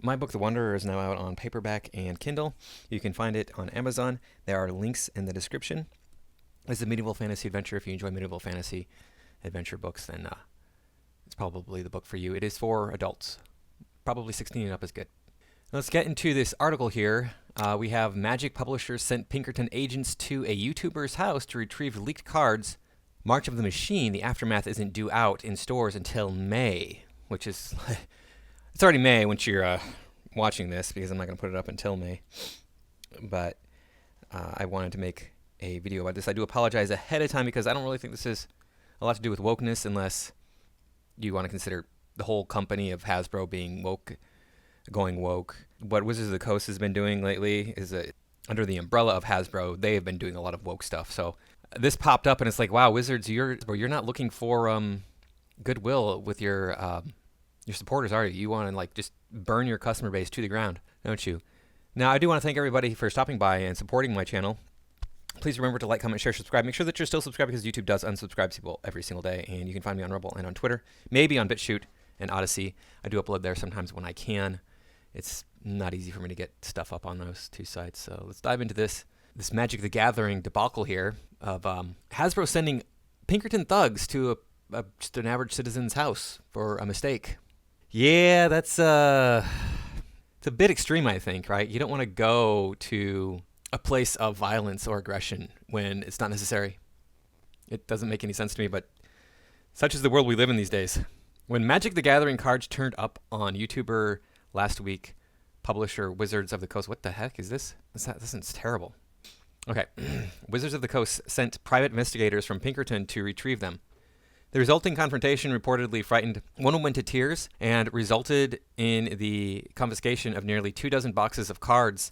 My book, The Wanderer, is now out on paperback and Kindle. You can find it on Amazon. There are links in the description. It's a medieval fantasy adventure. If you enjoy medieval fantasy adventure books, then it's probably the book for you. It is for adults. Probably 16 and up is good. Let's get into this article here. We have Magic publishers sent Pinkerton agents to a YouTuber's house to retrieve leaked cards. March of the Machine, the aftermath isn't due out in stores until May, which is... It's already May when you're watching this, because I'm not going to put it up until May. But I wanted to make a video about this. I do apologize ahead of time because I don't really think this is a lot to do with wokeness, unless you want to consider the whole company of Hasbro being woke, going woke. What Wizards of the Coast has been doing lately is under the umbrella of Hasbro, they have been doing a lot of woke stuff. So this popped up and it's like, wow, Wizards, you're not looking for goodwill with your supporters, are you? You want to like just burn your customer base to the ground, don't you? Now, I do want to thank everybody for stopping by and supporting my channel. Please remember to like, comment, share, subscribe. Make sure that you're still subscribed because YouTube does unsubscribe people every single day. And you can find me on Rumble and on Twitter, maybe on BitChute and Odyssey. I do upload there sometimes when I can. It's not easy for me to get stuff up on those two sites. So let's dive into this Magic the Gathering debacle here of Hasbro sending Pinkerton thugs to just an average citizen's house for a mistake. Yeah, it's a bit extreme, I think, right? You don't want to go to a place of violence or aggression when it's not necessary. It doesn't make any sense to me, but such is the world we live in these days. When Magic the Gathering cards turned up on YouTuber last week, publisher Wizards of the Coast, what the heck is this? This is terrible. Okay, Wizards of the Coast sent private investigators from Pinkerton to retrieve them. The resulting confrontation reportedly frightened one woman to tears and resulted in the confiscation of nearly 24 boxes of cards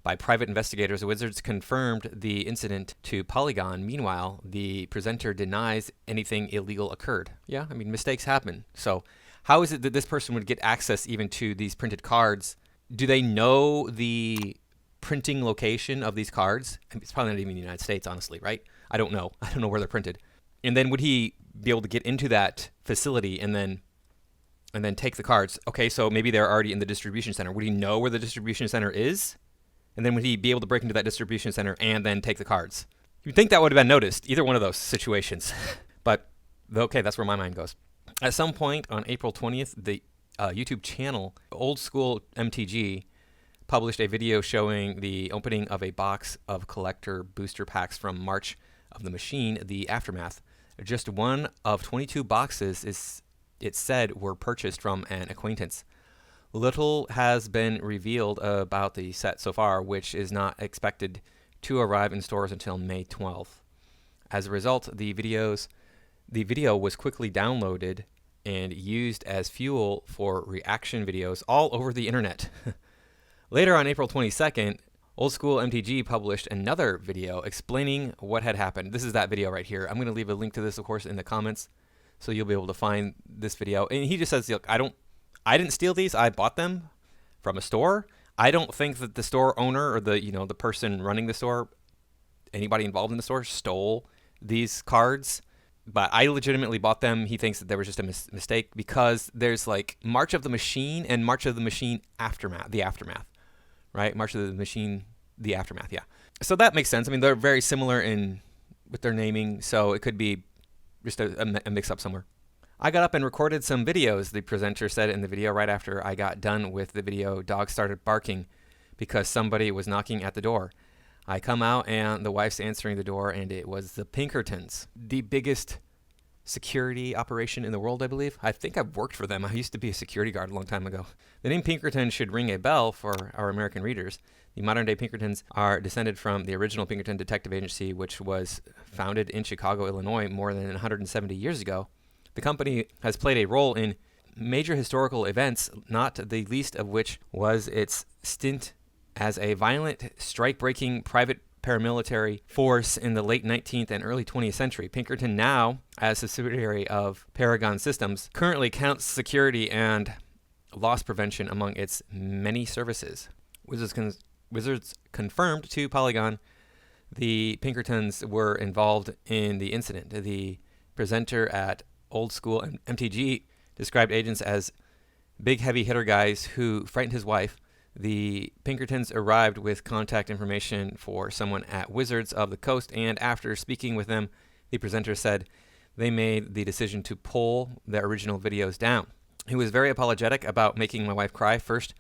by private investigators. Wizards confirmed the incident to Polygon. Meanwhile, the presenter denies anything illegal occurred. Yeah, I mean, mistakes happen. So how is it that this person would get access even to these printed cards? Do they know the printing location of these cards? It's probably not even in the United States, honestly, right? I don't know. I don't know where they're printed. And then would he be able to get into that facility and then take the cards? Okay, so maybe they're already in the distribution center. Would he know where the distribution center is? And then would he be able to break into that distribution center and then take the cards? You'd think that would have been noticed, either one of those situations. But, okay, that's where my mind goes. At some point on April 20th, the YouTube channel Old School MTG published a video showing the opening of a box of collector booster packs from March of the Machine, the Aftermath. Just one of 22 boxes, it said, were purchased from an acquaintance. Little has been revealed about the set so far, which is not expected to arrive in stores until May 12th. As a result, the video was quickly downloaded and used as fuel for reaction videos all over the internet. Later on April 22nd, Old School MTG published another video explaining what had happened. This is that video right here. I'm going to leave a link to this, of course, in the comments, so you'll be able to find this video. And he just says, look, I didn't steal these. I bought them from a store. I don't think that the store owner or the person running the store, anybody involved in the store, stole these cards. But I legitimately bought them. He thinks that there was just a mistake because there's like March of the Machine and March of the Machine Aftermath, the Aftermath. Right? March of the Machine, the Aftermath, yeah. So that makes sense. I mean, they're very similar with their naming, so it could be just a mix-up somewhere. I got up and recorded some videos, the presenter said in the video. Right after I got done with the video, dogs started barking because somebody was knocking at the door. I come out, and the wife's answering the door, and it was the Pinkertons, the biggest security operation in the world, I believe. I think I've worked for them. I used to be a security guard a long time ago. The name Pinkerton should ring a bell for our American readers. The modern-day Pinkertons are descended from the original Pinkerton Detective Agency, which was founded in Chicago, Illinois, more than 170 years ago. The company has played a role in major historical events, not the least of which was its stint as a violent, strike-breaking private paramilitary force in the late 19th and early 20th century. Pinkerton, now as a subsidiary of Paragon Systems, currently counts security and loss prevention among its many services. Wizards confirmed to Polygon the Pinkertons were involved in the incident. The presenter at Old School MTG described agents as big heavy hitter guys who frightened his wife. The Pinkertons arrived with contact information for someone at Wizards of the Coast, and after speaking with them, the presenter said they made the decision to pull their original videos down. He was very apologetic about making my wife cry first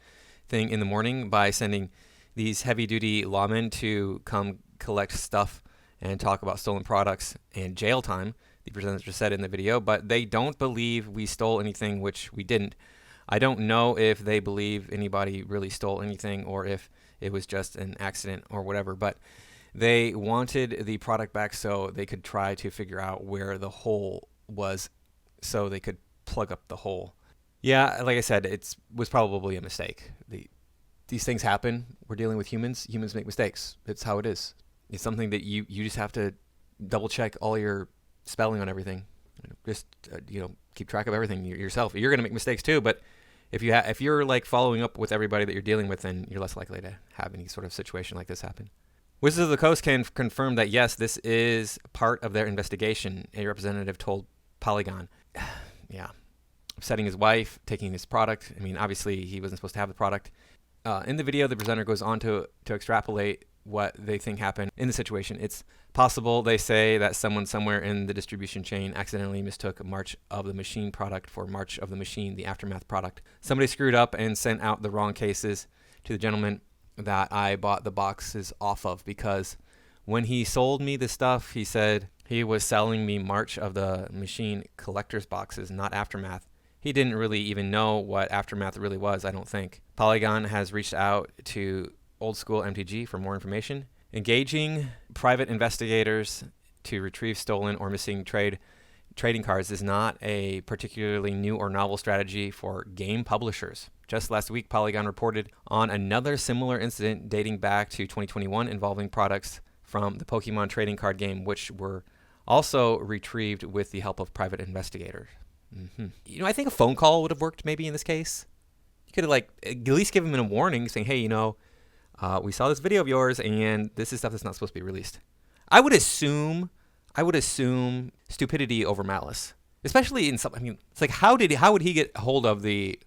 thing in the morning by sending these heavy-duty lawmen to come collect stuff and talk about stolen products and jail time, the presenter said in the video, but they don't believe we stole anything, which we didn't. I don't know if they believe anybody really stole anything or if it was just an accident or whatever, but they wanted the product back so they could try to figure out where the hole was so they could plug up the hole. Yeah, like I said, it was probably a mistake. These things happen. We're dealing with humans. Humans make mistakes. It's how it is. It's something that you just have to double check all your spelling on everything. Just keep track of everything yourself. You're going to make mistakes too, but if you're like following up with everybody that you're dealing with, then you're less likely to have any sort of situation like this happen. Wizards of the Coast can confirm that yes, this is part of their investigation. A representative told Polygon. Yeah, upsetting his wife, taking his product. I mean, obviously he wasn't supposed to have the product. In the video, the presenter goes on to extrapolate what they think happened in the situation. It's possible, they say, that someone somewhere in the distribution chain accidentally mistook March of the Machine product for March of the Machine, the Aftermath product. Somebody screwed up and sent out the wrong cases to the gentleman that I bought the boxes off of, because when he sold me the stuff, he said he was selling me March of the Machine collector's boxes, not Aftermath. He didn't really even know what Aftermath really was, I don't think. Polygon has reached out to Old School MTG for more information. Engaging private investigators to retrieve stolen or missing trading cards is not a particularly new or novel strategy for game publishers. Just last week, Polygon reported on another similar incident dating back to 2021 involving products from the Pokemon trading card game, which were also retrieved with the help of private investigators. I think a phone call would have worked maybe in this case. You could have at least given them a warning saying, hey, we saw this video of yours and this is stuff that's not supposed to be released. I would assume stupidity over malice, especially in some. I mean, it's like how would he get hold of the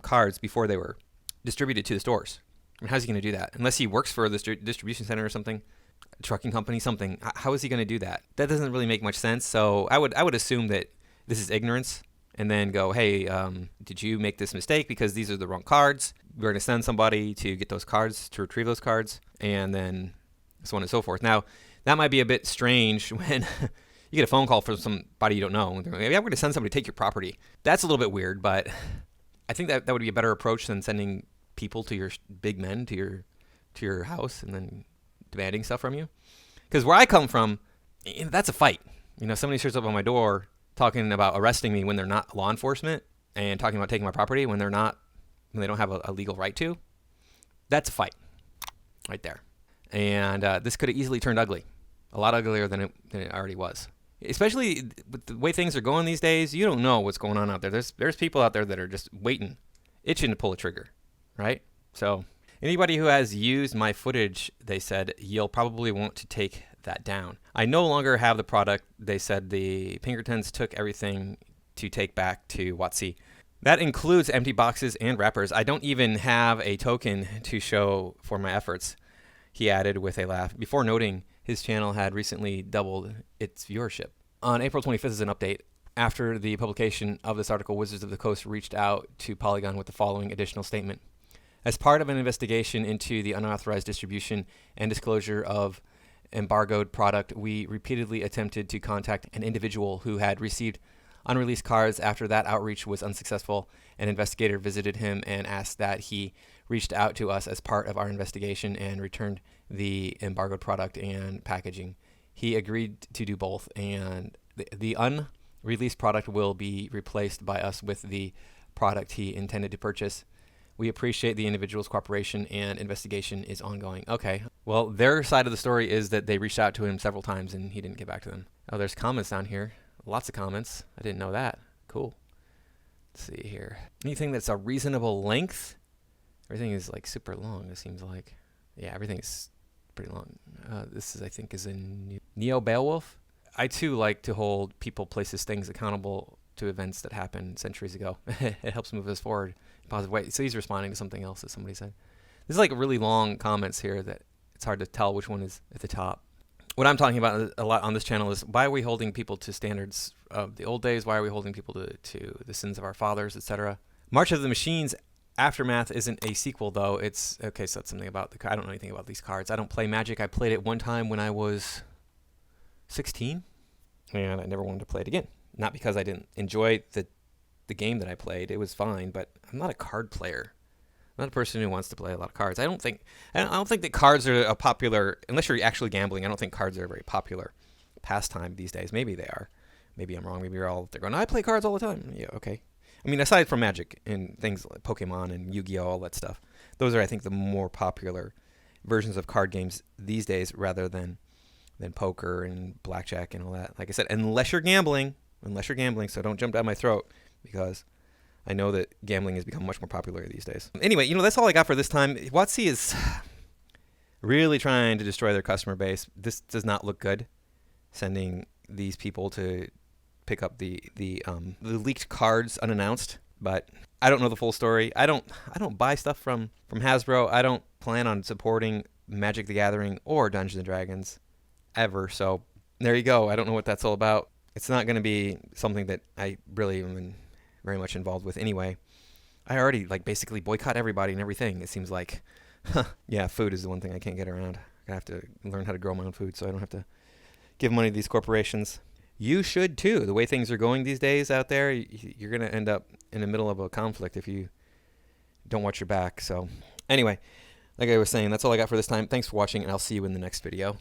cards before they were distributed to the stores? I mean, how's he going to do that? Unless he works for the distribution center or something, a trucking company, something. How is he going to do that? That doesn't really make much sense. So I would assume that this is ignorance, and then go, hey, did you make this mistake because these are the wrong cards? We're going to send somebody to get those cards, to retrieve those cards, and then so on and so forth. Now, that might be a bit strange when you get a phone call from somebody you don't know. And they're like, I'm going to send somebody to take your property. That's a little bit weird, but I think that would be a better approach than sending people to your big men to your house and then demanding stuff from you. Because where I come from, that's a fight. Somebody shows up on my door talking about arresting me when they're not law enforcement and talking about taking my property when they don't have a legal right to. That's a fight right there. And this could have easily turned ugly, a lot uglier than it already was. Especially with the way things are going these days, you don't know what's going on out there. There's people out there that are just waiting, itching to pull a trigger, right? So anybody who has used my footage, they said, you'll probably want to take that down. I no longer have the product. They said the Pinkertons took everything to take back to WotC. That includes empty boxes and wrappers. I don't even have a token to show for my efforts, he added with a laugh, before noting his channel had recently doubled its viewership. On April 25th is an update. After the publication of this article, Wizards of the Coast reached out to Polygon with the following additional statement. As part of an investigation into the unauthorized distribution and disclosure of embargoed product, we repeatedly attempted to contact an individual who had received unreleased cards. After that outreach was unsuccessful, an investigator visited him and asked that he reached out to us as part of our investigation and returned the embargoed product and packaging. He agreed to do both, and the unreleased product will be replaced by us with the product he intended to purchase. We appreciate the individual's cooperation and investigation is ongoing. Okay, well, their side of the story is that they reached out to him several times and he didn't get back to them. Oh, there's comments down here. Lots of comments. I didn't know that. Cool. Let's see here. Anything that's a reasonable length? Everything is like super long, it seems like. Yeah, everything's pretty long. This is, I think, is a Neo Beowulf. I too like to hold people, places, things accountable to events that happened centuries ago. It helps move us forward in a positive way. So he's responding to something else that somebody said. This is like really long comments here that it's hard to tell which one is at the top. What I'm talking about a lot on this channel is why are we holding people to standards of the old days? Why are we holding people to the sins of our fathers, etc.? March of the Machines Aftermath isn't a sequel, though. It's okay. So that's something about I don't know anything about these cards. I don't play Magic. I played it one time when I was 16, and I never wanted to play it again. Not because I didn't enjoy the game that I played. It was fine, but I'm not a card player. I'm not a person who wants to play a lot of cards. I don't think that cards are a popular, unless you're actually gambling. I don't think cards are a very popular pastime these days. Maybe they are. Maybe I'm wrong. Maybe they're going, I play cards all the time. Yeah, okay. I mean, aside from Magic and things like Pokemon and Yu-Gi-Oh, all that stuff, those are, I think, the more popular versions of card games these days rather than poker and blackjack and all that. Like I said, unless you're gambling, so don't jump down my throat, because I know that gambling has become much more popular these days. Anyway, that's all I got for this time. WotC is really trying to destroy their customer base. This does not look good, sending these people to pick up the leaked cards unannounced. But I don't know the full story. I don't buy stuff from Hasbro. I don't plan on supporting Magic the Gathering or Dungeons & Dragons ever. So there you go. I don't know what that's all about. It's not going to be something that I really am very much involved with anyway. I already basically boycott everybody and everything. It seems like, yeah, food is the one thing I can't get around. I have to learn how to grow my own food so I don't have to give money to these corporations. You should too. The way things are going these days out there, you're going to end up in the middle of a conflict if you don't watch your back. So anyway, like I was saying, that's all I got for this time. Thanks for watching, and I'll see you in the next video.